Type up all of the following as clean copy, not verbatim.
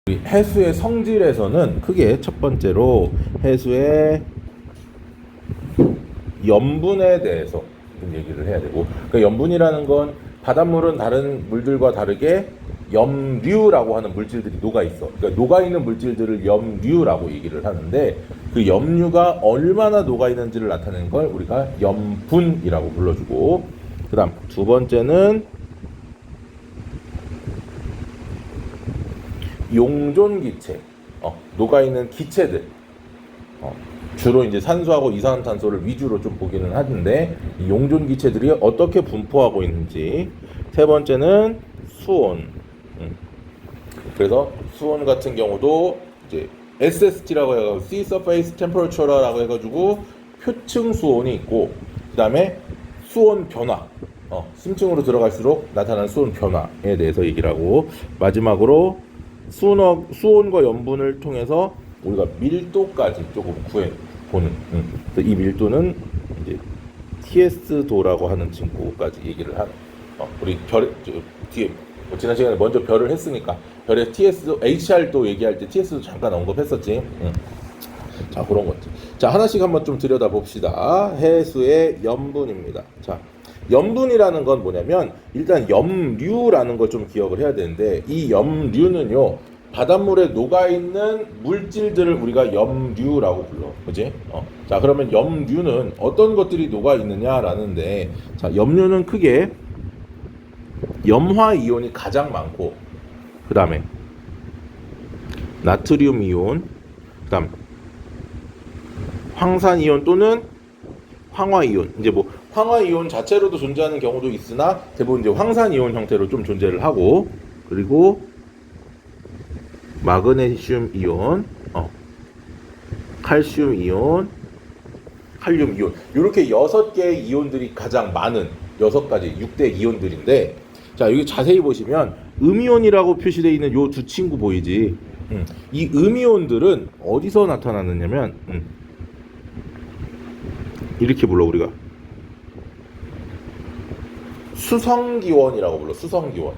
우리 해수의 성질에서는 크게 첫 번째로 해수의 염분에 대해서 좀 얘기를 해야 되고, 그러니까 염분이라는 건 바닷물은 다른 물들과 다르게 염류라고 하는 물질들이 녹아 있어. 그러니까 녹아 있는 물질들을 염류라고 얘기를 하는데, 그 염류가 얼마나 녹아 있는지를 나타내는 걸 우리가 염분이라고 불러주고, 그다음 두 번째는 용존기체, 녹아있는 기체들, 주로 이제 산소하고 이산화탄소를 위주로 좀 보기는 하는데, 이 용존기체들이 어떻게 분포하고 있는지. 세 번째는 수온. 그래서 수온 같은 경우도 이제 SST라고 해가지고 Sea Surface Temperature라고 해가지고 표층 수온이 있고, 그 다음에 수온 변화, 심층으로 들어갈수록 나타나는 수온 변화에 대해서 얘기를 하고, 마지막으로 수온과 염분을 통해서 우리가 밀도까지 조금 구해보는, 이 밀도는 이제 TS도라고 하는 친구까지 얘기를 하는, 우리 뒤에 지난 시간에 먼저 별을 했으니까 별의 TS도, HR도 얘기할 때 TS도 잠깐 언급했었지. 자, 그런 것들. 자, 하나씩 한번 좀 들여다봅시다. 해수의 염분입니다. 자, 염분이라는 건 뭐냐면, 일단 염류라는 걸 좀 기억을 해야 되는데, 이 염류는요, 바닷물에 녹아있는 물질들을 우리가 염류라고 불러. 그지? 자, 그러면 염류는 어떤 것들이 녹아있느냐라는데, 자, 염류는 크게 염화 이온이 가장 많고, 그 다음에 나트륨 이온, 그 다음 황산 이온 또는 황화 이온. 이제 뭐 황화 이온 자체로도 존재하는 경우도 있으나 대부분 이제 황산 이온 형태로 좀 존재를 하고, 그리고 마그네슘 이온, 칼슘 이온, 칼륨 이온. 이렇게 6개의 이온들이 가장 많은 6가지 6대 이온들인데, 자, 여기 자세히 보시면 음이온이라고 표시되어 있는 요 두 친구 보이지? 이 음이온들은 어디서 나타나느냐면, 이렇게 불러. 우리가 수성기원이라고 불러. 수성기원.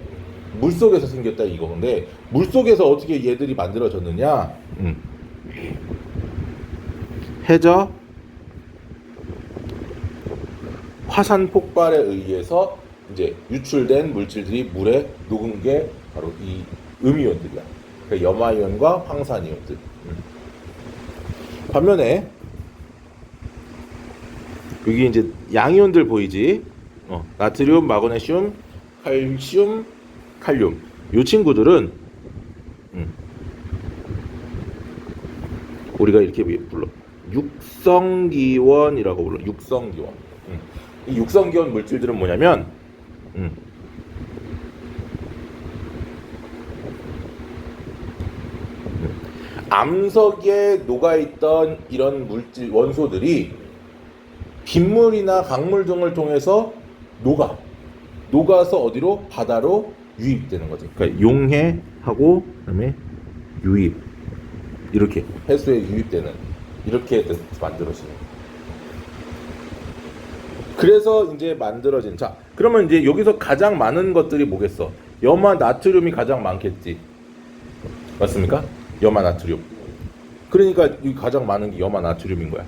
물속에서 생겼다 이거인데, 물속에서 어떻게 얘들이 만들어졌느냐? 해저 화산 폭발에 의해서 이제 유출된 물질들이 물에 녹은 게 바로 이 음이온들이야. 그러니까 염화이온과 황산이온들. 반면에 여기 이제 양이온들 보이지? 나트륨, 마그네슘, 칼슘, 칼륨. 이 친구들은 우리가 이렇게 불러. 육성기원이라고 불러. 육성기원. 이 육성기원 물질들은 뭐냐면, 암석에 녹아있던 이런 물질 원소들이 빗물이나 강물 등을 통해서 녹아서 어디로? 바다로 유입되는 거지. 그러니까 용해하고 그다음에 유입, 이렇게 해수에 유입되는, 이렇게 만들어지는. 그래서 이제 만들어진. 자, 그러면 이제 여기서 가장 많은 것들이 뭐겠어? 염화 나트륨이 가장 많겠지. 맞습니까? 염화 나트륨. 그러니까 이 가장 많은 게 염화 나트륨인 거야.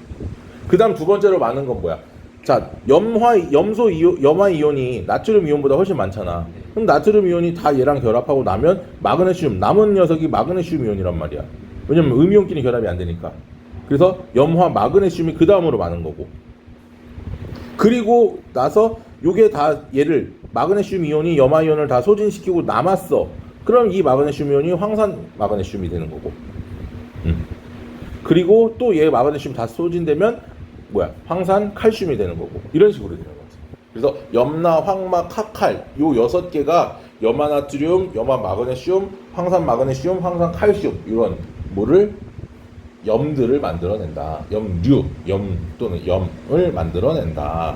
그 다음 두 번째로 많은 건 뭐야? 자, 염화 이온이 나트륨 이온보다 훨씬 많잖아. 그럼 나트륨 이온이 다 얘랑 결합하고 나면 마그네슘, 남은 녀석이 마그네슘 이온이란 말이야. 왜냐면 음이온끼리 결합이 안 되니까. 그래서 염화 마그네슘이 그 다음으로 많은 거고. 그리고 나서 요게 다 얘를 마그네슘 이온이 염화 이온을 다 소진시키고 남았어. 그럼 이 마그네슘 이온이 황산 마그네슘이 되는 거고. 그리고 또 얘 마그네슘 다 소진되면 뭐야? 황산 칼슘이 되는 거고. 이런 식으로 되는 거지. 그래서 염나, 황마, 카칼 요 6개가 염화 나트륨, 염화 마그네슘, 황산 마그네슘, 황산 칼슘, 이런 뭐를 염들을 만들어낸다. 염류, 염 또는 염을 만들어낸다.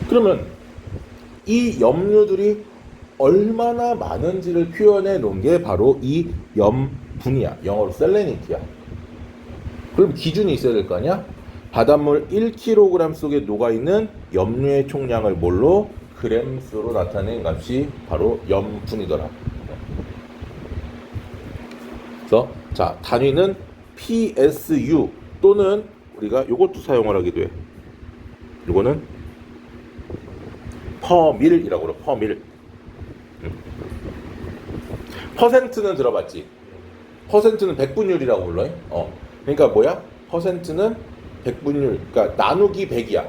그러면 이 염류들이 얼마나 많은지를 표현해 놓은 게 바로 이 염분이야. 영어로 셀레니티야. 그럼 기준이 있어야 될 거 아니야? 바닷물 1kg 속에 녹아있는 염류의 총량을 뭘로? 그램수로 나타낸 값이 바로 염분이더라. 그래서 자, 단위는 PSU 또는 우리가 이것도 사용을 하기도 해. 이거는 퍼밀이라고 그래. 퍼밀. 퍼센트는 들어봤지? 퍼센트는 백분율이라고 불러. 그러니까 뭐야? 퍼센트는 백분율. 그러니까 나누기 100이야.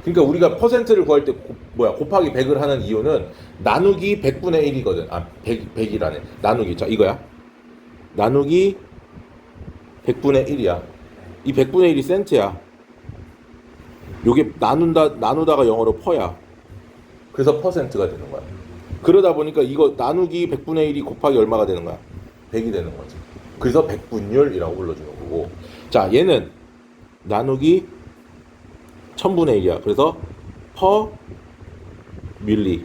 그러니까 우리가 퍼센트를 구할 때 곱하기 100을 하는 이유는 나누기 100분의 1이거든. 100이라네. 나누기. 자, 이거야. 나누기 100분의 1이야. 이 100분의 1이 센트야. 요게 나누다가 영어로 퍼야. 그래서 퍼센트가 되는 거야. 그러다 보니까 이거 나누기 100분의 1이 곱하기 얼마가 되는 거야? 100이 되는 거지. 그래서 백분율이라고 불러주는 거고. 자, 얘는 나누기 1000분의 1이야. 그래서 퍼밀리.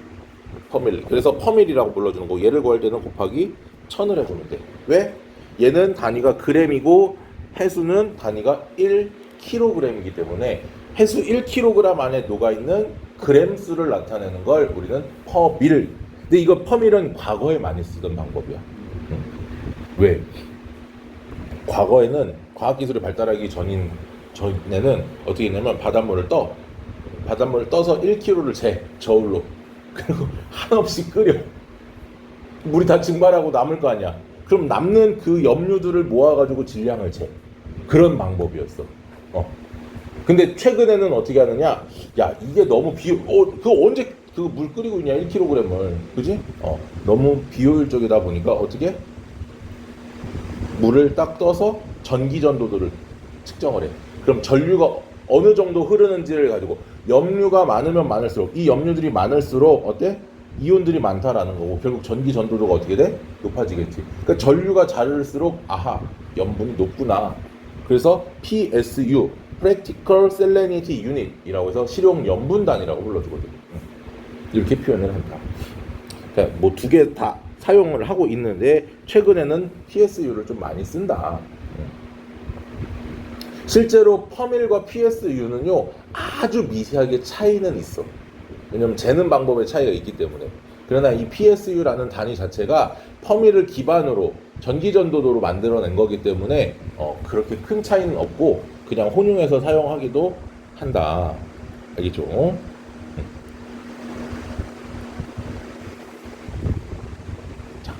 그래서 퍼밀이라고 불러주는 거고, 얘를 구할 때는 곱하기 1000을 해주면 돼. 왜? 얘는 단위가 그램이고 해수는 단위가 1kg이기 때문에 해수 1kg 안에 녹아있는 그램 수를 나타내는 걸 우리는 퍼밀. 근데 이거 퍼밀은 과거에 많이 쓰던 방법이야. 왜? 과거에는 과학기술이 발달하기 전에는 어떻게 했냐면 바닷물을 떠서 1kg를 재, 저울로. 그리고 한없이 끓여. 물이 다 증발하고 남을 거 아니야. 그럼 남는 그 염류들을 모아가지고 질량을 재. 그런 방법이었어. 근데 최근에는 어떻게 하느냐? 야, 이게 너무 그거 언제 그 물 끓이고 있냐? 1kg을. 그지? 너무 비효율적이다 보니까 어떻게? 물을 딱 떠서 전기 전도도를 측정을 해. 그럼 전류가 어느 정도 흐르는지를 가지고 염류가 많으면 많을수록 이 염류들이 많을수록 어때? 이온들이 많다라는 거고 결국 전기 전도도가 어떻게 돼? 높아지겠지. 그러니까 전류가 작을수록 아하, 염분이 높구나. 그래서 PSU Practical Salinity Unit이라고 해서 실용 염분 단위라고 불러주거든요. 이렇게 표현을 한다. 그러니까 뭐 두 개 다 사용을 하고 있는데 최근에는 PSU를 좀 많이 쓴다. 실제로 퍼밀과 PSU는요 아주 미세하게 차이는 있어. 왜냐면 재는 방법의 차이가 있기 때문에. 그러나 이 PSU라는 단위 자체가 퍼밀을 기반으로 전기전도도로 만들어낸 거기 때문에 그렇게 큰 차이는 없고 그냥 혼용해서 사용하기도 한다. 알겠죠? 자,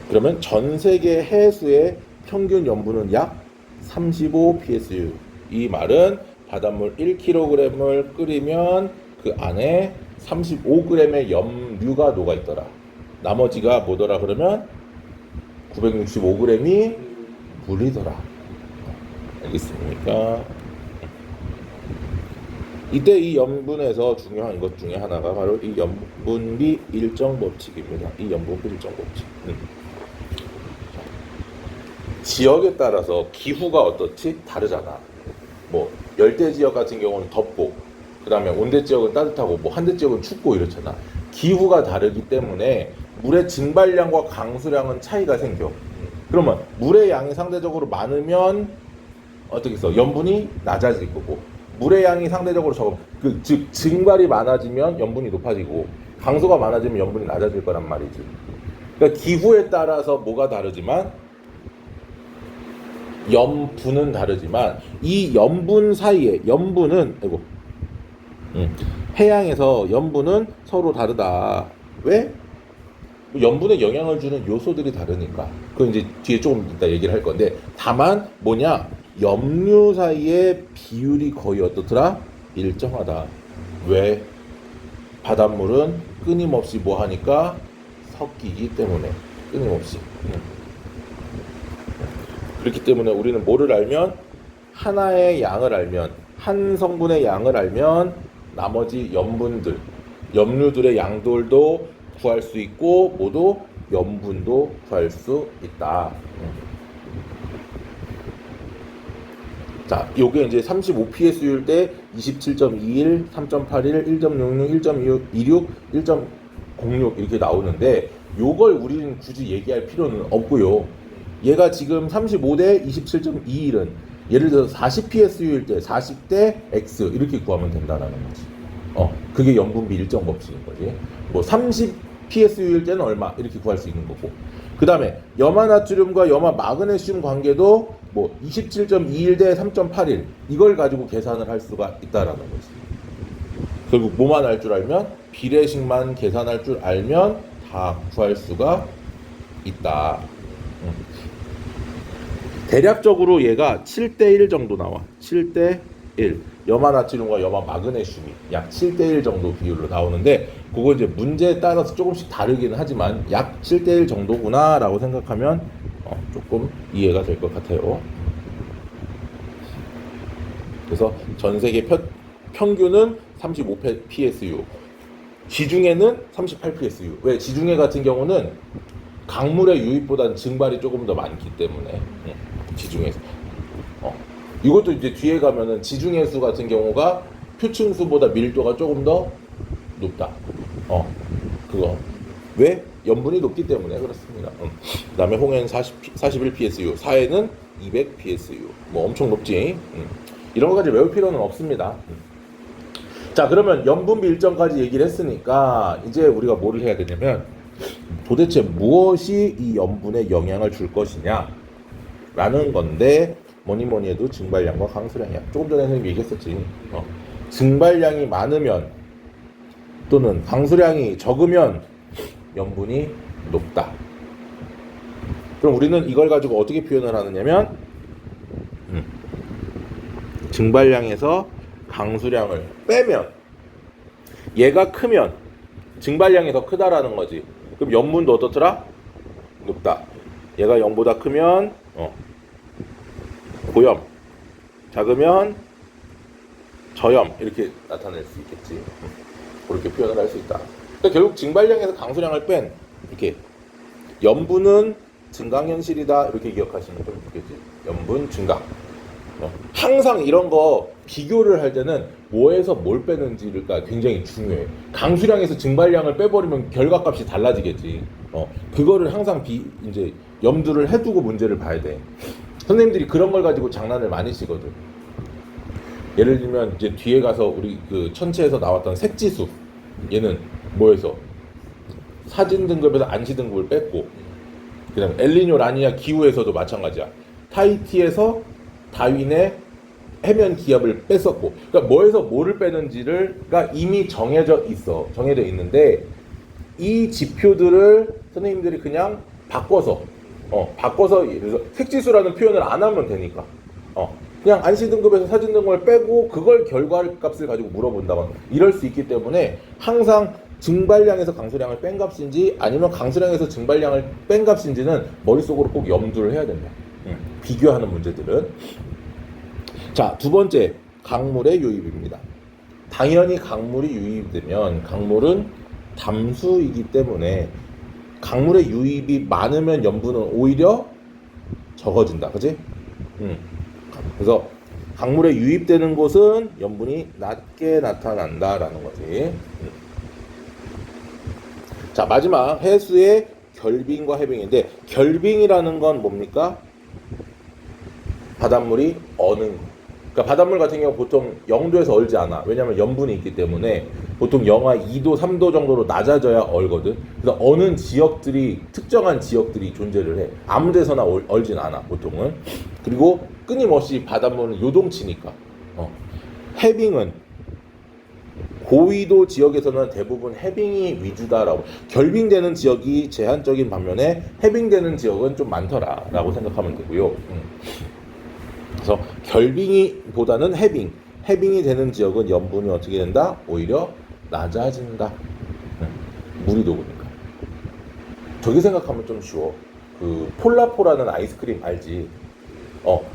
그러면 전 세계 해수의 평균 염분은 약 35 PSU. 이 말은 바닷물 1kg을 끓이면 그 안에 35g의 염류가 녹아있더라. 나머지가 뭐더라 그러면 965g이 물이더라. 알겠습니까? 이때 이 염분에서 중요한 것 중에 하나가 바로 이 염분비 일정 법칙입니다. 이 염분비 일정 법칙. 지역에 따라서 기후가 어떻지? 다르잖아. 뭐 열대 지역 같은 경우는 덥고 그 다음에 온대 지역은 따뜻하고 뭐 한대 지역은 춥고 이렇잖아. 기후가 다르기 때문에 물의 증발량과 강수량은 차이가 생겨. 그러면 물의 양이 상대적으로 많으면 어떻게 써? 염분이 낮아질 거고 물의 양이 상대적으로 적으면 즉 증발이 많아지면 염분이 높아지고 강수가 많아지면 염분이 낮아질 거란 말이지. 그러니까 기후에 따라서 뭐가 다르지만 염분은 다르지만 이 염분 사이에 염분은 해양에서 염분은 서로 다르다. 왜? 염분에 영향을 주는 요소들이 다르니까. 그건 이제 뒤에 조금 이따 얘기를 할 건데 다만 뭐냐? 염류 사이의 비율이 거의 어떻더라? 일정하다. 왜? 바닷물은 끊임없이 뭐 하니까 섞이기 때문에 끊임없이. 그렇기 때문에 우리는 뭐를 알면 하나의 양을 알면 한 성분의 양을 알면 나머지 염류들의 양들도 구할 수 있고 모두 염분도 구할 수 있다. 자, 요게 이제 35 PSU일 때 27.21, 3.81, 1.66, 1.26, 1.06 이렇게 나오는데 요걸 우리는 굳이 얘기할 필요는 없고요. 얘가 지금 35대 27.21은 예를 들어서 40 PSU일 때 40대 X 이렇게 구하면 된다라는 거지. 그게 염분비 일정 법칙인 거지. 뭐 30 PSU일 때는 얼마 이렇게 구할 수 있는 거고. 그 다음에 염화나트륨과 염화마그네슘 관계도 뭐 27.21 대 3.81 이걸 가지고 계산을 할 수가 있다라는 거지. 결국 뭐만 알 줄 알면 비례식만 계산할 줄 알면 다 구할 수가 있다. 대략적으로 얘가 7대1 정도 나와. 7대1. 염화나트륨과 염화마그네슘이 약 7대1 정도 비율로 나오는데 그거 이제 문제에 따라서 조금씩 다르기는 하지만 약 7대1 정도구나 라고 생각하면 조금 이해가 될 것 같아요. 그래서 전 세계 평균은 35 PSU, 지중해는 38 PSU. 왜? 지중해 같은 경우는 강물의 유입보다는 증발이 조금 더 많기 때문에 지중해에서 이것도 이제 뒤에 가면은 지중해수 같은 경우가 표층수보다 밀도가 조금 더 높다. 그거 왜? 염분이 높기 때문에 그렇습니다. 그다음에 홍해는 41 PSU, 사해는 200 PSU. 뭐 엄청 높지. 이런 것까지 외울 필요는 없습니다. 자, 그러면 염분비 일정까지 얘기를 했으니까 이제 우리가 뭐를 해야 되냐면 도대체 무엇이 이 염분에 영향을 줄 것이냐 라는 건데 뭐니 해도 증발량과 강수량이야. 조금 전에 선생님이 얘기했었지. 증발량이 많으면 또는 강수량이 적으면 염분이 높다. 그럼 우리는 이걸 가지고 어떻게 표현을 하느냐면 증발량에서 강수량을 빼면 얘가 크면 증발량이 더 크다라는 거지. 그럼 염분도 어떻더라? 높다. 얘가 0보다 크면 고염, 작으면 저염 이렇게 나타낼 수 있겠지. 그렇게 표현을 할 수 있다. 그러니까 결국 증발량에서 강수량을 뺀 이렇게 염분은 증강 현실이다 이렇게 기억하시면 좀 좋겠지. 염분 증강. 항상 이런 거 비교를 할 때는 뭐에서 뭘 빼는지가 굉장히 중요해. 강수량에서 증발량을 빼버리면 결과값이 달라지겠지. 그거를 항상 이제 염두를 해두고 문제를 봐야 돼. 선생님들이 그런 걸 가지고 장난을 많이 치거든. 예를 들면 이제 뒤에 가서 우리 그 천체에서 나왔던 색지수, 얘는 뭐에서 사진 등급에서 안시 등급을 뺐고, 그다음 엘니뇨 라니냐 기후에서도 마찬가지야. 타히티에서 다윈의 해면 기압을 뺐었고, 그러니까 뭐에서 뭐를 빼는지가 이미 정해져 있는데 이 지표들을 선생님들이 그냥 바꿔서 그래서 색지수라는 표현을 안 하면 되니까 그냥 안시 등급에서 사진 등급을 빼고 그걸 결과값을 가지고 물어본다면 이럴 수 있기 때문에 항상 증발량에서 강수량을 뺀 값인지 아니면 강수량에서 증발량을 뺀 값인지는 머릿속으로 꼭 염두를 해야 된다. 비교하는 문제들은. 자, 두 번째, 강물의 유입입니다. 당연히 강물이 유입되면 강물은 담수이기 때문에 강물의 유입이 많으면 염분은 오히려 적어진다. 그치? 그래서 강물에 유입되는 곳은 염분이 낮게 나타난다라는 거지. 자, 마지막 해수의 결빙과 해빙인데 결빙이라는 건 뭡니까? 바닷물이 어는 거. 그러니까 바닷물 같은 경우 보통 0도에서 얼지 않아. 왜냐하면 염분이 있기 때문에 보통 영하 2도, 3도 정도로 낮아져야 얼거든. 그래서 어는 지역들이 특정한 지역들이 존재를 해. 아무 데서나 얼진 않아 보통은. 그리고 끊임없이 바닷물은 요동치니까. 해빙은 고위도 지역에서는 대부분 해빙이 위주다라고. 결빙되는 지역이 제한적인 반면에 해빙되는 지역은 좀 많더라라고 생각하면 되고요. 그래서 결빙이보다는 해빙이 되는 지역은 염분이 어떻게 된다? 오히려 낮아진다. 물이 녹으니까. 저기 생각하면 좀 쉬워. 그 폴라포라는 아이스크림 알지?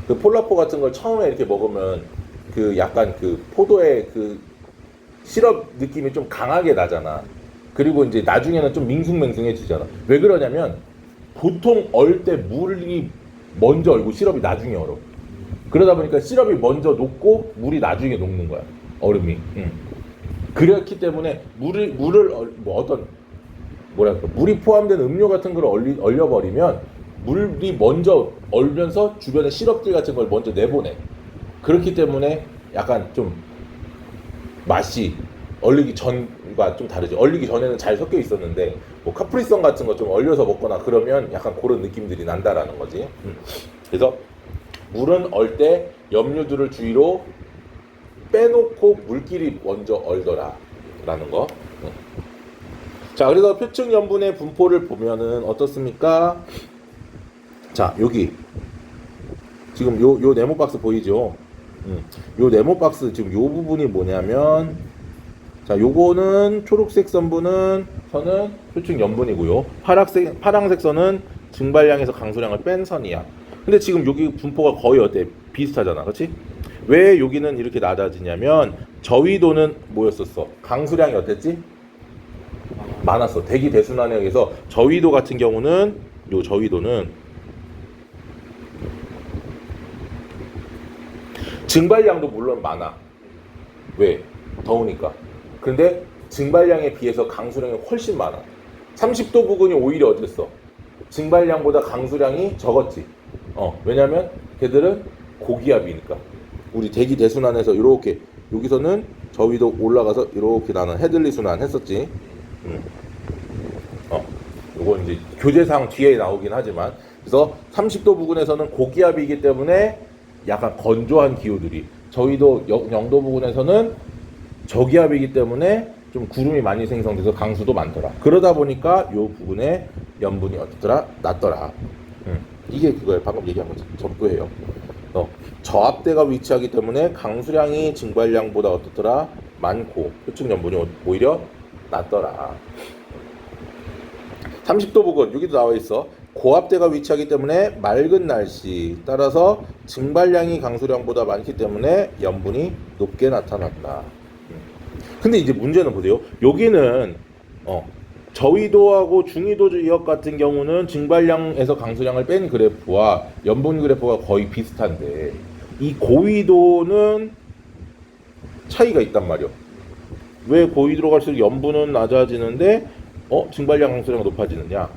그 폴라포 같은 걸 처음에 이렇게 먹으면 그 약간 그 포도의 그 시럽 느낌이 좀 강하게 나잖아. 그리고 이제 나중에는 좀 밍숭맹숭해지잖아. 왜 그러냐면 보통 얼 때 물이 먼저 얼고 시럽이 나중에 얼어. 그러다 보니까 시럽이 먼저 녹고 물이 나중에 녹는 거야. 얼음이. 그렇기 때문에 물을 뭐 어떤 뭐랄까 물이 포함된 음료 같은 걸 얼려버리면 물이 먼저 얼면서 주변에 시럽들 같은 걸 먼저 내보내. 그렇기 때문에 약간 좀 맛이 얼리기 전 카프리성과 좀 다르죠. 얼리기 전에는 잘 섞여 있었는데 뭐 카프리성 같은 거 좀 얼려서 먹거나 그러면 약간 그런 느낌들이 난다라는 거지. 그래서 물은 얼 때 염류들을 주위로 빼놓고 물끼리 먼저 얼더라 라는 거. 자, 그래서 표층 염분의 분포를 보면은 어떻습니까? 자, 여기 지금 요 네모 박스 보이죠? 요 네모 박스 지금 요 부분이 뭐냐면, 자, 요거는 초록색 선은 표층 염분이고요. 파랑색 선은 증발량에서 강수량을 뺀 선이야. 근데 지금 여기 분포가 거의 어때? 비슷하잖아, 그렇지? 왜 여기는 이렇게 낮아지냐면 저위도는 뭐였었어? 강수량이 어땠지? 많았어. 대기 대순환에 의해서 저위도 같은 경우는 요 저위도는 증발량도 물론 많아. 왜? 더우니까. 근데 증발량에 비해서 강수량이 훨씬 많아. 30도 부근이 오히려 어땠어? 증발량보다 강수량이 적었지. 왜냐면 걔들은 고기압이니까. 우리 대기 대순환에서 이렇게 여기서는 저위도 올라가서 이렇게 나는 헤들리 순환 했었지. 요건 이제 교재상 뒤에 나오긴 하지만, 그래서 30도 부근에서는 고기압이기 때문에 약간 건조한 기후들이, 저희도 0도 부근에서는 저기압이기 때문에 좀 구름이 많이 생성돼서 강수도 많더라. 그러다 보니까 요 부분에 염분이 어떻더라? 낮더라. 이게 그거예요. 방금 얘기한 거지. 접근해요. 저압대가 위치하기 때문에 강수량이 증발량보다 어떻더라? 많고 표층 염분이 오히려 낮더라. 30도 부근 여기도 나와 있어. 고압대가 위치하기 때문에 맑은 날씨 따라서 증발량이 강수량보다 많기 때문에 염분이 높게 나타난다. 근데 이제 문제는 보세요. 여기는 저위도하고 중위도 지역 같은 경우는 증발량에서 강수량을 뺀 그래프와 염분 그래프가 거의 비슷한데, 이 고위도는 차이가 있단 말이야. 왜 고위도로 갈수록 염분은 낮아지는데 증발량 강수량이 높아지느냐?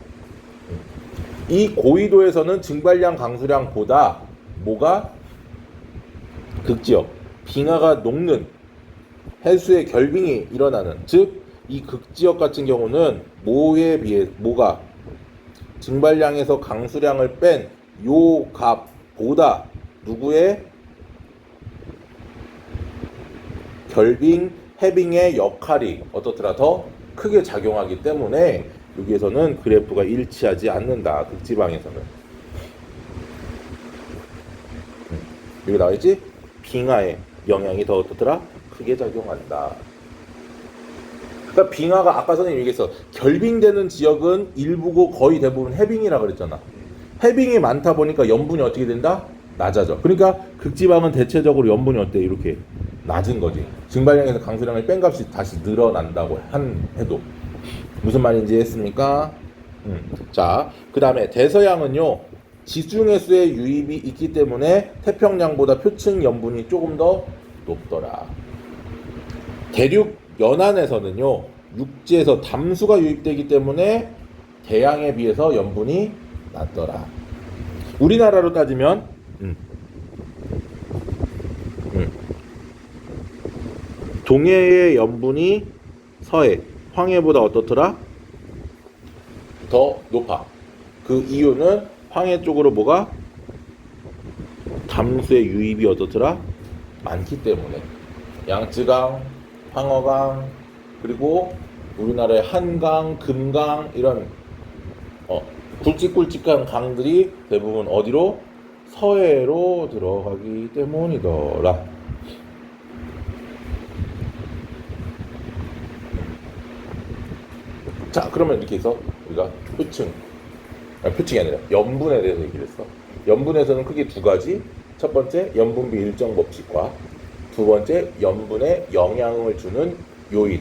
이 고위도에서는 증발량 강수량보다 뭐가 극지역, 빙하가 녹는 해수의 결빙이 일어나는, 즉 이 극지역 같은 경우는 뭐에 비해 뭐가 증발량에서 강수량을 뺀 요 값보다 누구의 결빙, 해빙의 역할이 어떻더라? 더 크게 작용하기 때문에 여기에서는 그래프가 일치하지 않는다. 극지방에서는. 여기 나와있지? 빙하의 영향이 더 어떻더라? 크게 작용한다. 그러니까 빙하가 아까 선생님이 얘기했어. 결빙되는 지역은 일부고 거의 대부분 해빙이라 그랬잖아. 해빙이 많다 보니까 염분이 어떻게 된다? 낮아져. 그러니까 극지방은 대체적으로 염분이 어때? 이렇게 낮은 거지. 증발량에서 강수량을 뺀 값이 다시 늘어난다고 해도. 무슨 말인지 했습니까? 자, 그 다음에 대서양은요, 지중해수의 유입이 있기 때문에 태평양보다 표층 염분이 조금 더 높더라. 대륙 연안에서는요, 육지에서 담수가 유입되기 때문에 대양에 비해서 염분이 낮더라. 우리나라로 따지면 동해의 염분이 서해, 황해보다 어떻더라? 더 높아. 그 이유는 황해 쪽으로 뭐가? 담수의 유입이 어떻더라? 많기 때문에. 양쯔강, 황허강, 그리고 우리나라의 한강, 금강, 이런 굵직굵직한 강들이 대부분 어디로? 서해로 들어가기 때문이더라. 자, 그러면 이렇게 해서 우리가 표층이 아니라 염분에 대해서 얘기를 했어. 염분에서는 크게 두 가지. 첫 번째, 염분비 일정 법칙과 두 번째, 염분에 영향을 주는 요인.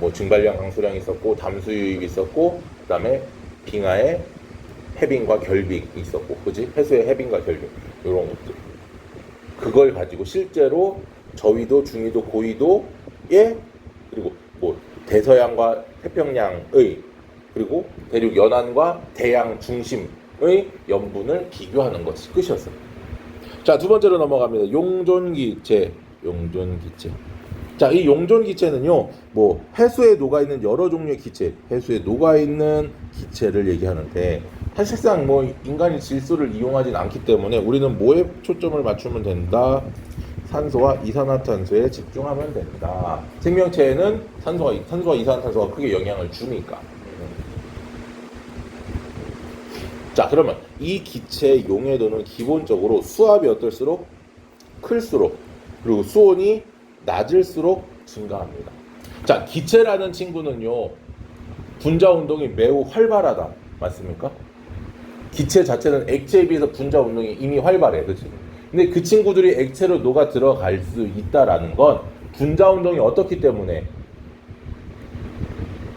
뭐 증발량 강수량이 있었고, 담수 유입이 있었고, 그 다음에 빙하의 해빙과 결빙이 있었고, 그지? 해수의 해빙과 결빙, 이런 것들. 그걸 가지고 실제로 저위도, 중위도, 고위도의, 그리고 뭐 대서양과 태평양의, 그리고 대륙 연안과 대양 중심의 염분을 비교하는 것이 끝이었어요. 자, 두 번째로 넘어갑니다. 용존기체. 자, 이 용존 기체는요, 뭐 해수에 녹아 있는 여러 종류의 기체, 해수에 녹아 있는 기체를 얘기하는데 사실상 뭐 인간이 질소를 이용하진 않기 때문에 우리는 뭐에 초점을 맞추면 된다? 산소와 이산화탄소에 집중하면 된다. 생명체에는 산소와 이산화탄소가 크게 영향을 주니까. 자, 그러면 이 기체의 용해도는 기본적으로 수압이 어떨수록 클수록 그리고 수온이 낮을수록 증가합니다. 자, 기체라는 친구는요, 분자 운동이 매우 활발하다. 맞습니까? 기체 자체는 액체에 비해서 분자 운동이 이미 활발해. 그치? 근데 그 친구들이 액체로 녹아 들어갈 수 있다라는 건 분자 운동이 어떻기 때문에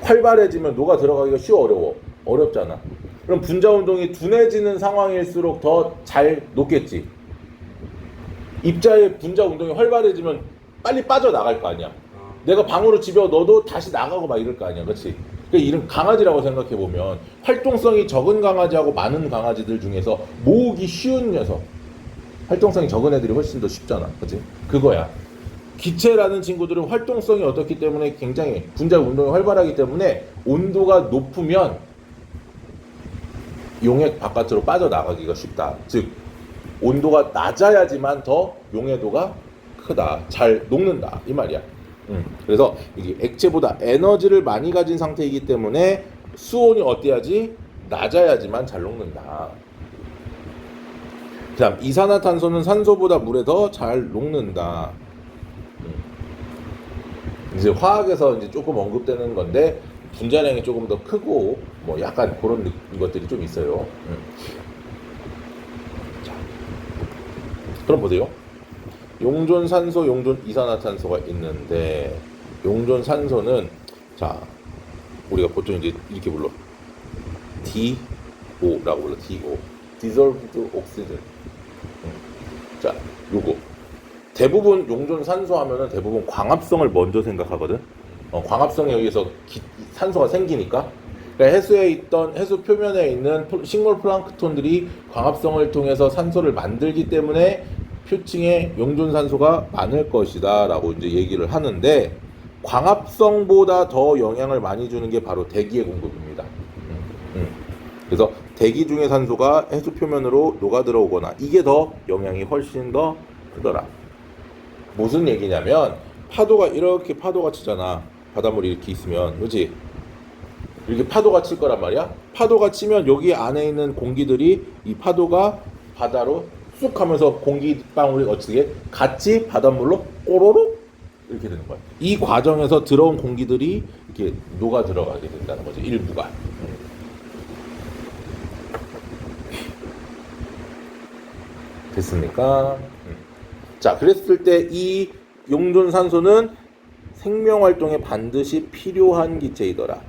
활발해지면 녹아 들어가기가 어려워. 어렵잖아. 그럼 분자 운동이 둔해지는 상황일수록 더 잘 녹겠지. 입자의 분자 운동이 활발해지면 빨리 빠져나갈 거 아니야. 내가 방으로 집어 넣어도 다시 나가고 막 이럴 거 아니야. 그렇지? 그러니까 이런 강아지라고 생각해보면 활동성이 적은 강아지하고 많은 강아지들 중에서 모으기 쉬운 녀석, 활동성이 적은 애들이 훨씬 더 쉽잖아. 그렇지? 그거야. 기체라는 친구들은 활동성이 어떻기 때문에 굉장히 분자 운동이 활발하기 때문에 온도가 높으면 용액 바깥으로 빠져나가기가 쉽다. 즉 온도가 낮아야지만 더 용해도가 크다. 잘 녹는다. 이 말이야. 그래서 이게 액체보다 에너지를 많이 가진 상태이기 때문에 수온이 어때야지? 낮아야지만 잘 녹는다. 그 다음 이산화탄소는 산소보다 물에 더 잘 녹는다. 이제 화학에서 이제 조금 언급되는 건데 분자량이 조금 더 크고 뭐 약간 그런 것들이 좀 있어요. 자, 그럼 보세요. 용존 산소, 용존 이산화탄소가 있는데 용존 산소는 자 우리가 보통 이제 이렇게 불러 DO라고 불러. DO Dissolved Oxygen. 자, 요거 대부분 용존 산소 하면은 대부분 광합성을 먼저 생각하거든. 광합성에 의해서 산소가 생기니까. 그러니까 해수에 있던 해수 표면에 있는 식물 플랑크톤들이 광합성을 통해서 산소를 만들기 때문에 표층에 용존 산소가 많을 것이다 라고 이제 얘기를 하는데 광합성보다 더 영향을 많이 주는 게 바로 대기의 공급입니다. 그래서 대기 중의 산소가 해수 표면으로 녹아 들어오거나 이게 더 영향이 훨씬 더 크더라. 무슨 얘기냐면 파도가 이렇게 파도가 치잖아. 바닷물이 이렇게 있으면 그렇지? 이렇게 파도가 칠 거란 말이야. 파도가 치면 여기 안에 있는 공기들이 이 파도가 바다로 쑥 하면서 공기방울이 어떻게 같이 바닷물로 꼬로록 이렇게 되는 거야. 이 과정에서 들어온 공기들이 이렇게 녹아 들어가게 된다는 거죠. 일부가. 됐습니까? 자, 그랬을 때 이 용존 산소는 생명 활동에 반드시 필요한 기체이더라.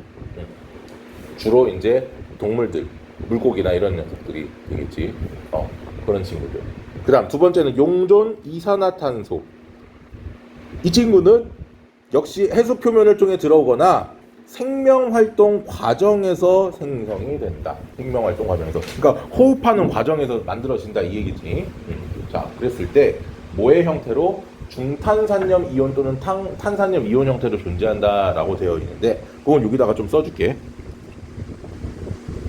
주로 이제 동물들, 물고기나 이런 녀석들이 되겠지. 그런 친구들. 그 다음 두 번째는 용존 이산화탄소. 이 친구는 역시 해수 표면을 통해 들어오거나 생명활동 과정에서 생성이 된다. 생명활동 과정에서. 그러니까 호흡하는 과정에서 만들어진다 이 얘기지. 자, 그랬을 때 뭐의 형태로? 중탄산염 이온 또는 탄산염 이온 형태로 존재한다라고 되어 있는데 그건 여기다가 좀 써줄게.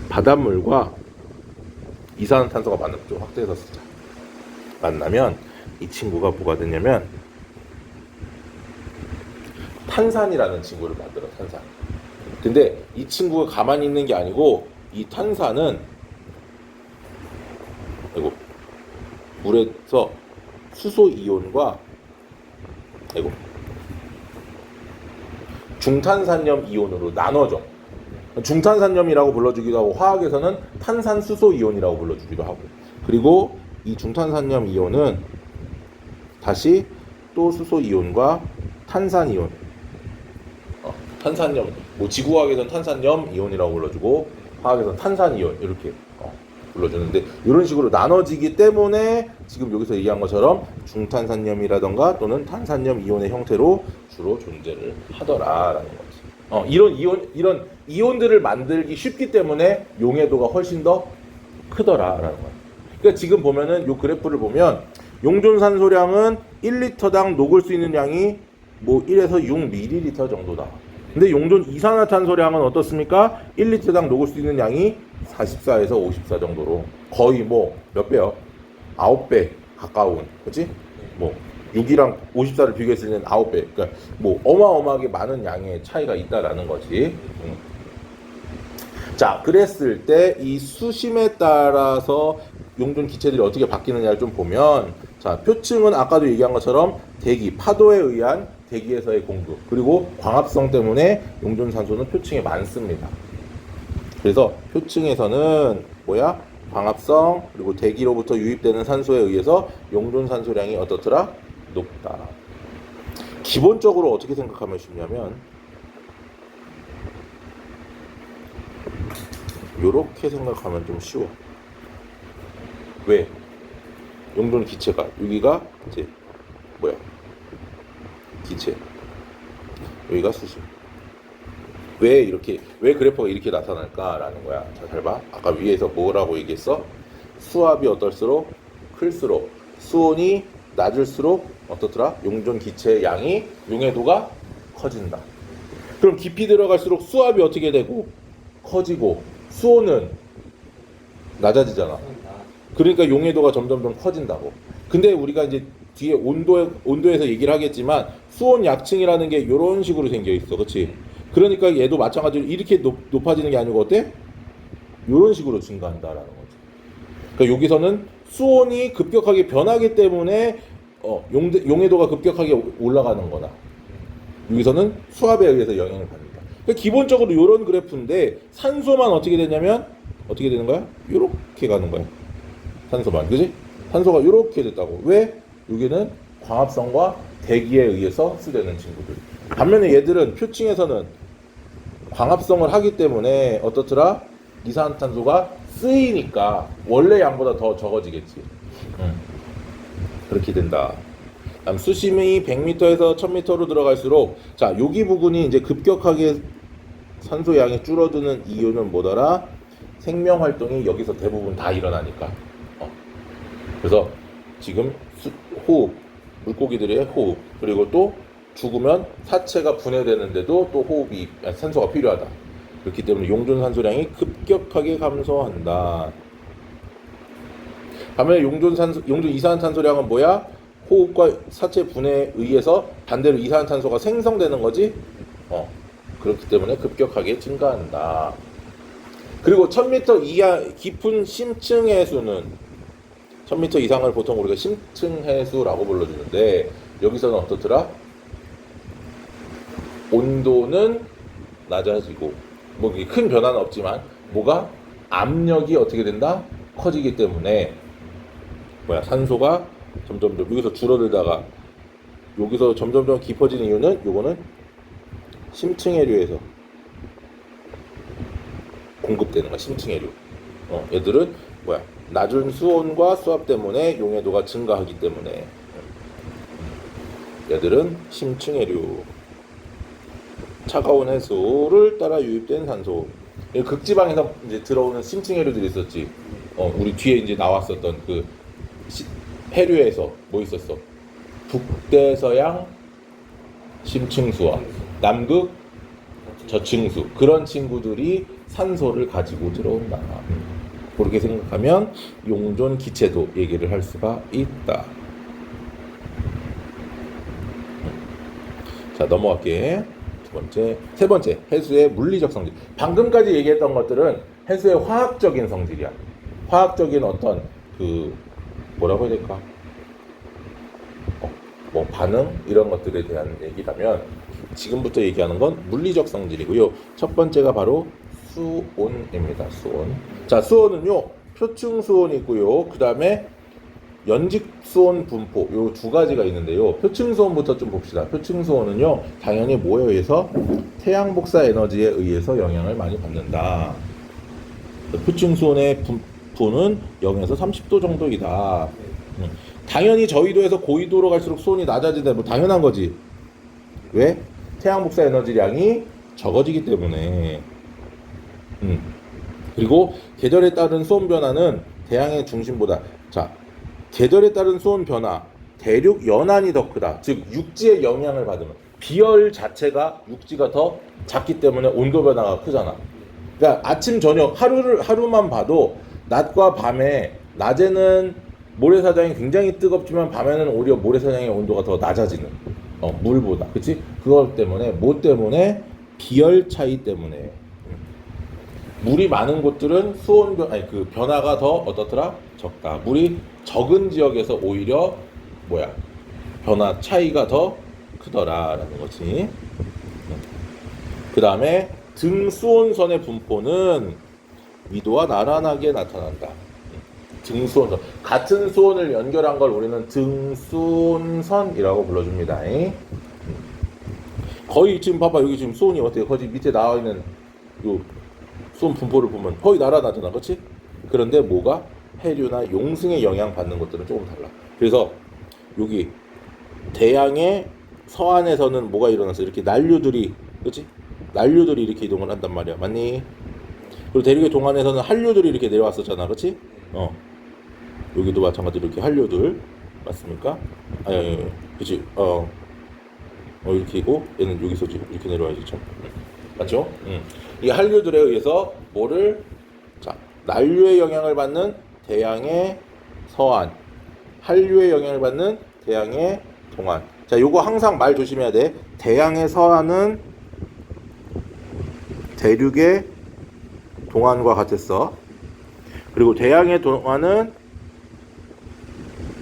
바닷물과 이산화탄소가 만나면 좀 확대해서 쓰자. 만나면 이 친구가 뭐가 되냐면 탄산이라는 친구를 만들어. 탄산. 근데 이 친구가 가만히 있는 게 아니고 이 탄산은 이거 물에서 수소 이온과 이거 중탄산염 이온으로 나눠져. 중탄산염이라고 불러주기도 하고 화학에서는 탄산수소 이온이라고 불러주기도 하고 그리고 이 중탄산염 이온은 다시 또 수소 이온과 탄산 이온 탄산염 뭐 지구화학에서는 탄산염 이온이라고 불러주고 화학에서는 탄산 이온 이렇게 불러주는데 이런 식으로 나눠지기 때문에 지금 여기서 얘기한 것처럼 중탄산염이라던가 또는 탄산염 이온의 형태로 주로 존재를 하더라라는 거지. 이런 이온들을 만들기 쉽기 때문에 용해도가 훨씬 더 크더라라는 거야. 그러니까 지금 보면은 요 그래프를 보면 용존 산소량은 1리터당 녹을 수 있는 양이 뭐 1에서 6ml 정도다. 근데 용존 이산화탄소량은 어떻습니까? 1리터당 녹을 수 있는 양이 44에서 54 정도로 거의 뭐 몇 배요? 9배 가까운, 그렇지? 뭐 6이랑 54를 비교했을 때는 9배. 그러니까 뭐 어마어마하게 많은 양의 차이가 있다라는 거지. 자, 그랬을 때 이 수심에 따라서 용존 기체들이 어떻게 바뀌느냐를 좀 보면, 자, 표층은 아까도 얘기한 것처럼 대기, 파도에 의한 대기에서의 공급, 그리고 광합성 때문에 용존 산소는 표층에 많습니다. 그래서 표층에서는 뭐야? 광합성, 그리고 대기로부터 유입되는 산소에 의해서 용존 산소량이 어떻더라? 높다. 기본적으로 어떻게 생각하면 쉽냐면 요렇게 생각하면 좀 쉬워. 왜? 용존 기체가 여기가 이제 뭐야? 기체. 여기가 수심. 왜 그래프가 이렇게 나타날까라는 거야. 자, 잘 봐. 아까 위에서 뭐라고 얘기했어? 수압이 어떨수록 클수록 수온이 낮을수록 어떻더라? 용존 기체의 양이 용해도가 커진다. 그럼 깊이 들어갈수록 수압이 어떻게 되고 커지고 수온은 낮아지잖아. 그러니까 용해도가 점점점 커진다고. 근데 우리가 이제 뒤에 온도에서 얘기를 하겠지만 수온 약층이라는 게 이런 식으로 생겨 있어, 그렇지? 그러니까 얘도 마찬가지로 이렇게 높아지는 게 아니고 어때? 이런 식으로 증가한다라는 거지. 그러니까 여기서는 수온이 급격하게 변하기 때문에 용해도가 급격하게 올라가는 거다. 여기서는 수압에 의해서 영향을 받는다. 그러니까 기본적으로 이런 그래프인데 산소만 어떻게 되냐면 어떻게 되는 거야? 이렇게 가는 거야. 산소만, 그지? 산소가 이렇게 됐다고. 왜? 여기는 광합성과 대기에 의해서 흡수되는 친구들. 반면에 얘들은 표층에서는 광합성을 하기 때문에 어떻더라? 이산화탄소가 쓰이니까 원래 양보다 더 적어지겠지. 그렇게 된다. 다음 수심이 100m에서 1000m로 들어갈수록, 자, 여기 부분이 이제 급격하게 산소 양이 줄어드는 이유는 뭐더라? 생명 활동이 여기서 대부분 다 일어나니까. 그래서 지금 호흡, 물고기들의 호흡, 그리고 또 죽으면 사체가 분해되는데도 또 산소가 필요하다. 그렇기 때문에 용존 산소량이 급격하게 감소한다. 반면에 용존 이산화탄소량은 뭐야? 호흡과 사체 분해에 의해서 반대로 이산화탄소가 생성되는 거지. 그렇기 때문에 급격하게 증가한다. 그리고 1000m 이하 깊은 심층 해수는 1000m 이상을 보통 우리가 심층 해수라고 불러주는데 여기서는 어떻더라? 온도는 낮아지고 뭐 큰 변화는 없지만 뭐가 압력이 어떻게 된다? 커지기 때문에 산소가 점점 여기서 줄어들다가 여기서 점점 깊어지는 이유는 요거는 심층 해류에서 공급되는 거야. 심층 해류. 얘들은 낮은 수온과 수압 때문에 용해도가 증가하기 때문에 얘들은 심층 해류. 차가운 해수를 따라 유입된 산소. 극지방에서 이제 들어오는 심층 해류들이 있었지. 우리 뒤에 이제 나왔었던 그 해류에서 뭐 있었어? 북대서양 심층수와 남극 저층수. 그런 친구들이 산소를 가지고 들어온다. 그렇게 생각하면 용존 기체도 얘기를 할 수가 있다. 자, 넘어갈게. 세 번째, 해수의 물리적 성질. 방금까지 얘기했던 것들은 해수의 화학적인 성질이야. 화학적인 어떤 뭐라고 해야 될까? 반응 이런 것들에 대한 얘기라면 지금부터 얘기하는 건 물리적 성질이고요. 첫 번째가 바로 수온입니다. 수온. 자, 수온은요, 표층 수온이 있고요. 그 다음에 연직 수온 분포, 요 두 가지가 있는데요. 표층 수온부터 좀 봅시다. 표층 수온은요, 당연히 뭐에 의해서? 태양 복사 에너지에 의해서 영향을 많이 받는다. 표층 수온의 분포는 0에서 30도 정도이다. 당연히 저위도에서 고위도로 갈수록 수온이 낮아진다. 뭐 당연한 거지. 왜? 태양 복사 에너지량이 적어지기 때문에. 그리고 계절에 따른 수온 변화는 대양의 중심보다, 자, 계절에 따른 수온 변화, 대륙 연안이 더 크다. 즉 육지의 영향을 받으면, 비열 자체가 육지가 더 작기 때문에 온도 변화가 크잖아. 그러니까 아침 저녁 하루만 봐도 낮과 밤에 낮에는 모래사장이 굉장히 뜨겁지만 밤에는 오히려 모래사장의 온도가 더 낮아지는 물보다. 그치? 그것 때문에 뭐 때문에 비열 차이 때문에 물이 많은 곳들은 그 변화가 더 어떻더라? 적다. 물이 적은 지역에서 오히려 변화 차이가 더 크더라라는 거지. 그 다음에 등 수온선의 분포는 위도와 나란하게 나타난다. 등 수온선, 같은 수온을 연결한 걸 우리는 등 수온선이라고 불러줍니다. 거의 지금 봐봐, 여기 지금 수온이 어때요? 거기 밑에 나와 있는 요 수온 분포를 보면 거의 나란하잖아, 그렇지? 그런데 뭐가 해류나 용승의 영향 받는 것들은 조금 달라. 그래서 여기 대양의 서안에서는 뭐가 일어났어? 이렇게 난류들이, 그렇지? 난류들이 이렇게 이동을 한단 말이야, 맞니? 그리고 대륙의 동안에서는 한류들이 이렇게 내려왔었잖아, 그렇지? 여기도 마찬가지로 이렇게 한류들 맞습니까? 아니, 그렇지? 이렇게고 얘는 여기서 이렇게 내려와야지, 참. 맞죠? 이 한류들에 의해서 난류의 영향을 받는 대양의 서안, 한류의 영향을 받는 대양의 동안. 자, 요거 항상 말 조심해야 돼. 대양의 서안은 대륙의 동안과 같았어. 그리고 대양의 동안은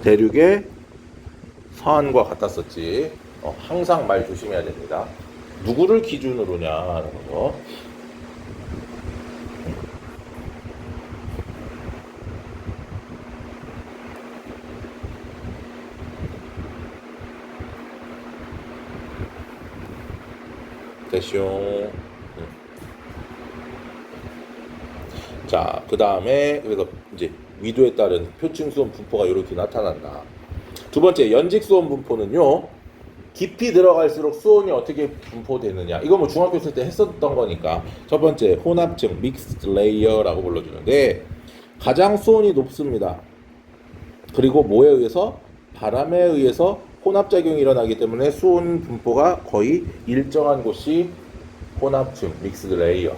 대륙의 서안과 같았었지. 항상 말 조심해야 됩니다. 누구를 기준으로냐라는 거. 됐쇼. 자, 그 다음에 그래서 이제 위도에 따른 표층 수온 분포가 이렇게 나타난다. 두 번째, 연직 수온 분포는요, 깊이 들어갈수록 수온이 어떻게 분포되느냐. 이거 뭐 중학교 있을 때 했었던 거니까. 첫 번째, 혼합층, mixed layer라고 불러주는데, 가장 수온이 높습니다. 그리고 뭐에 의해서? 바람에 의해서 혼합작용이 일어나기 때문에 수온 분포가 거의 일정한 곳이 혼합층, mixed layer.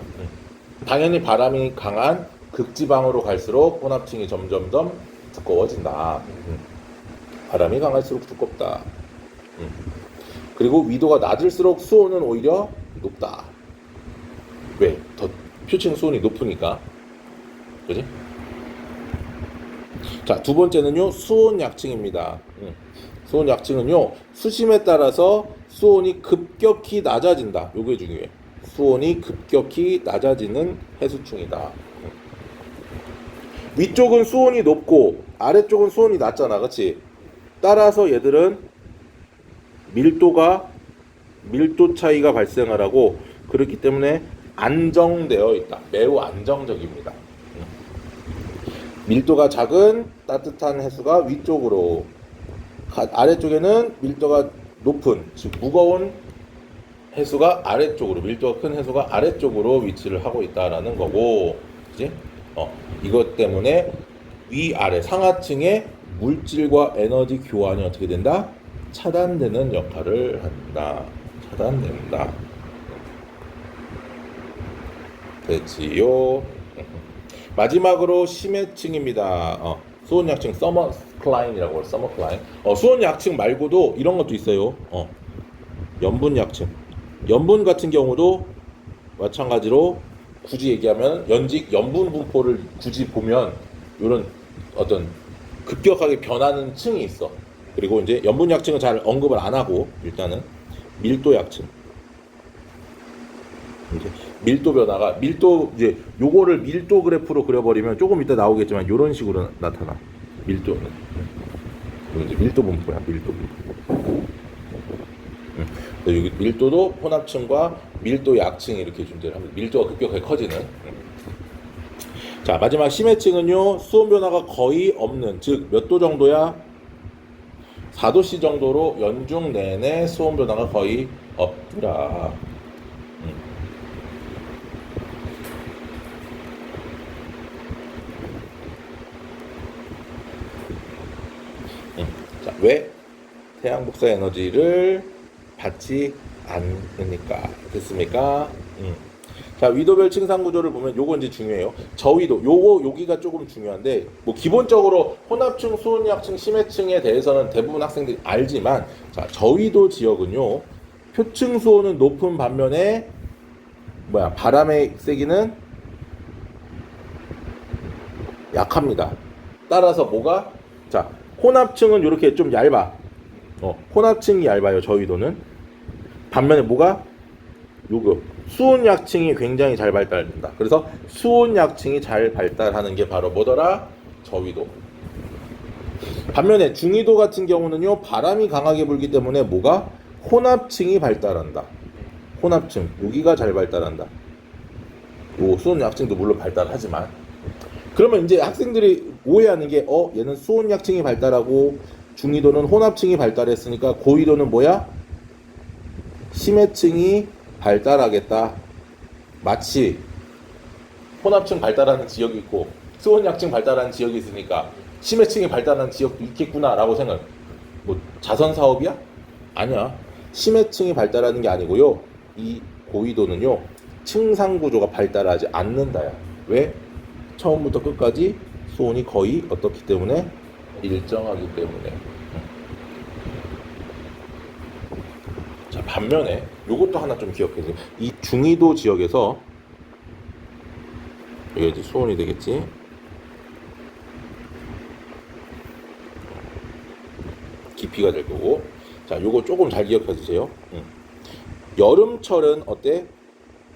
당연히 바람이 강한 극지방으로 갈수록 혼합층이 점점 두꺼워진다. 바람이 강할수록 두껍다. 그리고 위도가 낮을수록 수온은 오히려 높다. 왜? 더 표층 수온이 높으니까. 그지? 자, 두 번째는요, 수온 약층입니다. 수온 약층은요, 수심에 따라서 수온이 급격히 낮아진다. 요게 중요해. 수온이 급격히 낮아지는 해수층이다. 위쪽은 수온이 높고 아래쪽은 수온이 낮잖아, 그렇지? 따라서 얘들은 밀도 차이가 발생을 하고, 그렇기 때문에 안정되어 있다. 매우 안정적입니다. 밀도가 작은 따뜻한 해수가 위쪽으로, 아래쪽에는 밀도가 높은, 즉 무거운 해수가 아래쪽으로, 밀도가 큰 해수가 아래쪽으로 위치를 하고 있다라는 거고, 그치? 이것 때문에 위아래 상하층의 물질과 에너지 교환이 어떻게 된다? 차단되는 역할을 한다. 차단된다. 됐지요? 마지막으로 심해층입니다. 수온 약층 서머 클라인이라고 해요. 서머 클라인. 수온 약층 말고도 이런 것도 있어요. 염분 약층. 염분 같은 경우도 마찬가지로 굳이 얘기하면 연직 염분 분포를 굳이 보면 이런 어떤 급격하게 변하는 층이 있어. 그리고 이제 염분 약층은 잘 언급을 안 하고, 일단은 밀도 약층. 이제 밀도 변화가, 이제 요거를 밀도 그래프로 그려버리면 조금 이따 나오겠지만 이런 식으로 나타나. 밀도는. 이거 이제 밀도 분포야, 밀도 분포. 여기 밀도도 혼합층과 밀도 약층이 이렇게 존재를 합니다. 밀도가 급격하게 커지는. 자, 마지막 심해층은요, 수온 변화가 거의 없는, 즉 몇 도 정도야? 4도씨 정도로 연중 내내 수온 변화가 거의 없더라. 자, 왜? 태양 복사 에너지를 받지 않으니까. 됐습니까? 자, 위도별 층상 구조를 보면 요거 이제 중요해요. 저위도 요거 여기가 조금 중요한데 뭐 기본적으로 혼합층, 수온약층, 심해층에 대해서는 대부분 학생들이 알지만 자, 저위도 지역은요. 표층 수온은 높은 반면에 바람의 세기는 약합니다. 따라서 뭐가 자, 혼합층은 이렇게 좀 얇아. 혼합층이 얇아요. 저위도는. 반면에 뭐가 요거 수온약층이 굉장히 잘 발달된다. 그래서 수온약층이 잘 발달하는 게 바로 뭐더라? 저위도. 반면에 중위도 같은 경우는요, 바람이 강하게 불기 때문에 뭐가 혼합층이 발달한다. 혼합층 여기가 잘 발달한다. 요 수온약층도 물론 발달하지만 그러면 이제 학생들이 오해하는 게 얘는 수온약층이 발달하고 중위도는 혼합층이 발달했으니까 고위도는 뭐야? 심해층이 발달하겠다. 마치 혼합층 발달하는 지역이 있고 수온약층 발달하는 지역이 있으니까 심해층이 발달하는 지역도 있겠구나라고 생각. 뭐 자선 사업이야? 아니야. 심해층이 발달하는 게 아니고요. 이 고위도는요. 층상 구조가 발달하지 않는다야. 왜? 처음부터 끝까지 수온이 거의 어떻기 때문에 일정하기 때문에. 자, 반면에 요것도 하나 좀 기억해 주세요. 이 중위도 지역에서 이게 이제 수온이 되겠지. 깊이가 될 거고. 자, 요거 조금 잘 기억해 주세요. 여름철은 어때?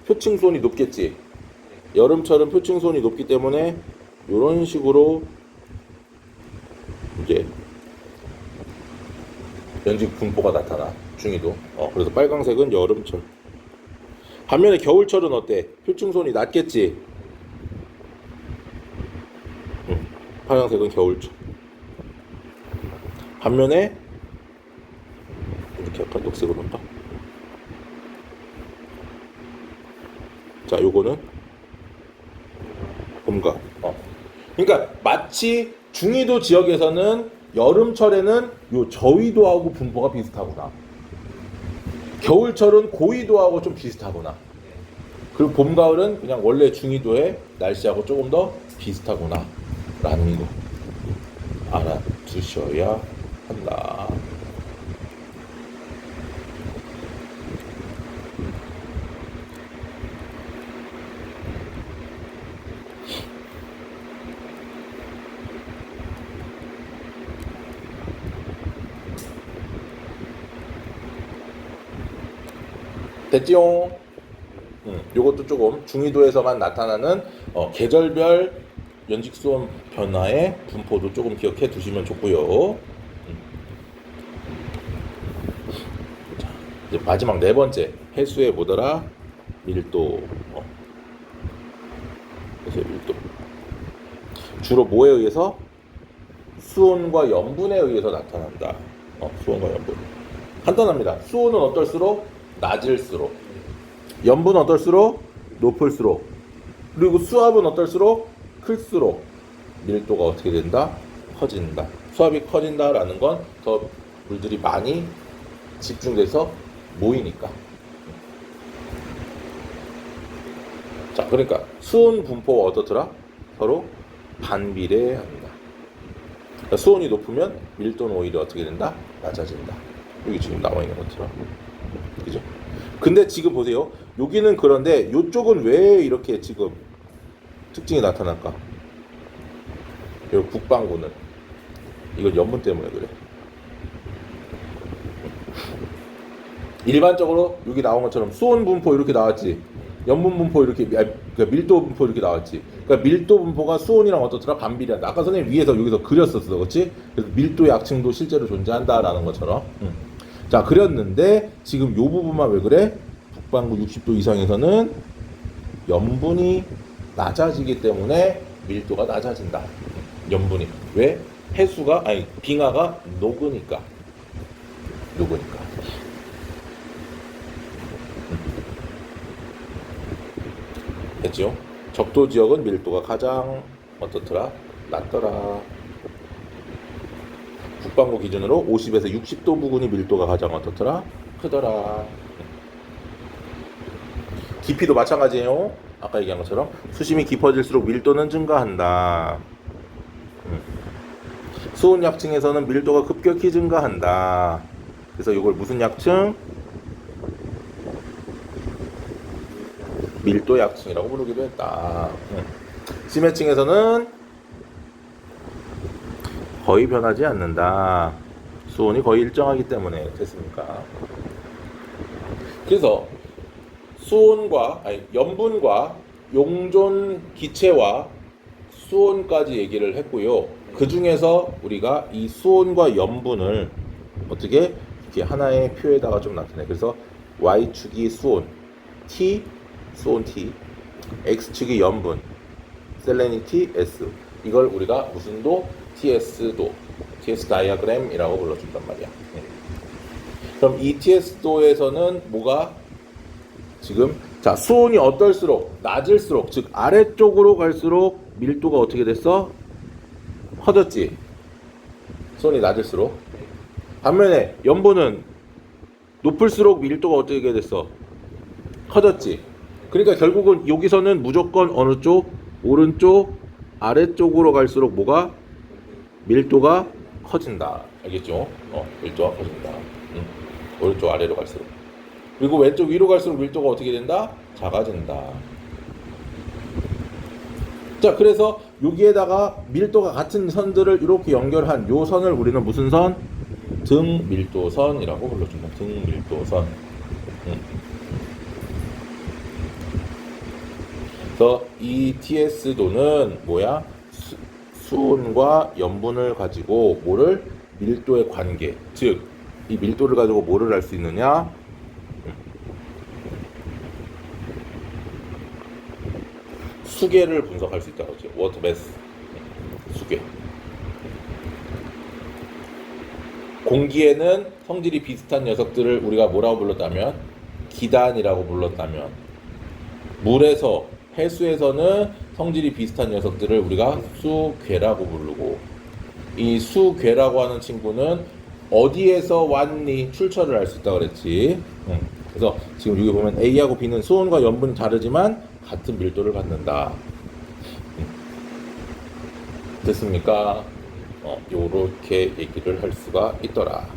표층 수온이 높겠지. 여름철은 표층 수온이 높기 때문에 이런 식으로 이제 연직 분포가 나타나. 중위도. 그래서 빨강색은 여름철. 반면에 겨울철은 어때? 표층 수온이 낮겠지. 파란색은 겨울철. 반면에 이렇게 약간 녹색으로 한다. 자, 요거는 봄과. 그러니까 마치 중위도 지역에서는 여름철에는 요 저위도하고 분포가 비슷하구나. 겨울철은 고위도하고 좀 비슷하구나. 그리고 봄, 가을은 그냥 원래 중위도의 날씨하고 조금 더 비슷하구나 라는 거 알아두셔야 한다. 됐지요? 요것도 조금 중위도에서만 나타나는 계절별 연직수온 변화의 분포도 조금 기억해 두시면 좋고요. 자, 이제 마지막 네 번째 해수의 뭐더라? 밀도. 해수의 밀도. 주로 뭐에 의해서? 수온과 염분에 의해서 나타난다. 수온과 염분. 간단합니다. 수온은 어떨수록? 낮을수록. 염분은 어떨수록? 높을수록. 그리고 수압은 어떨수록? 클수록 밀도가 어떻게 된다? 커진다. 수압이 커진다라는 건 더 물들이 많이 집중돼서 모이니까. 자, 그러니까 수온 분포가 어떻더라? 서로 반비례합니다. 그러니까 수온이 높으면 밀도는 오히려 어떻게 된다? 낮아진다. 여기 지금 나와 있는 것처럼. 그죠? 근데 지금 보세요. 여기는 그런데 이쪽은 왜 이렇게 지금 특징이 나타날까? 여기 북반구는 이건 염분 때문에 그래. 일반적으로 여기 나온 것처럼 수온 분포 이렇게 나왔지. 염분 분포 이렇게 그러니까 밀도 분포 이렇게 나왔지. 그러니까 밀도 분포가 수온이랑 어떻더라? 반비례한다. 아까 선생님 위에서 여기서 그렸었어, 그렇지? 그래서 밀도 약층도 실제로 존재한다라는 것처럼. 자, 그렸는데 지금 요 부분만 왜 그래? 북반구 60도 이상에서는 염분이 낮아지기 때문에 밀도가 낮아진다. 염분이. 왜? 해수가 아니 빙하가 녹으니까. 됐죠? 적도 지역은 밀도가 가장 어떻더라? 낮더라. 북반구 기준으로 50에서 60도 부근이 밀도가 가장 어떻더라? 크더라. 깊이도 마찬가지예요. 아까 얘기한 것처럼 수심이 깊어질수록 밀도는 증가한다. 수온 약층에서는 밀도가 급격히 증가한다. 그래서 이걸 무슨 약층? 밀도 약층이라고 부르기도 했다. 심해층에서는 거의 변하지 않는다. 수온이 거의 일정하기 때문에. 됐습니까? 그래서 염분과 용존 기체와 수온까지 얘기를 했고요. 그 중에서 우리가 이 수온과 염분을 어떻게 이렇게 하나의 표에다가 좀 나타내. 그래서 y축이 수온, 수온 T, x축이 염분, 셀레니티 S. 이걸 우리가 무슨 도? TS도, TS 다이어그램이라고 불러준단 말이야. 그럼 이 TS도에서는 뭐가 지금 자 수온이 어떨수록 낮을수록 즉 아래쪽으로 갈수록 밀도가 어떻게 됐어? 커졌지. 수온이 낮을수록. 반면에 염분은 높을수록 밀도가 어떻게 됐어? 커졌지. 그러니까 결국은 여기서는 무조건 어느 쪽? 오른쪽 아래쪽으로 갈수록 뭐가? 밀도가 커진다. 알겠죠? 밀도가 커진다. 오른쪽 아래로 갈수록. 그리고 왼쪽 위로 갈수록 밀도가 어떻게 된다? 작아진다. 자, 그래서 여기에다가 밀도가 같은 선들을 이렇게 연결한 요 선을 우리는 무슨 선? 등밀도선이라고 불러준다. 등밀도선. 그래서 이 TS도는 뭐야? 수온과 염분을 가지고 뭐를? 밀도의 관계. 즉, 이 밀도를 가지고 뭐를 알 수 있느냐? 수계를 분석할 수 있다고 하죠. 워터 매스. 수계. 공기에는 성질이 비슷한 녀석들을 우리가 뭐라고 불렀다면? 기단이라고 불렀다면, 물에서 해수에서는 성질이 비슷한 녀석들을 우리가 수괴라고 부르고, 이 수괴라고 하는 친구는 어디에서 왔니? 출처를 알 수 있다고 그랬지. 그래서 지금 여기 보면 A하고 B는 수온과 염분이 다르지만 같은 밀도를 갖는다. 됐습니까? 요렇게 얘기를 할 수가 있더라.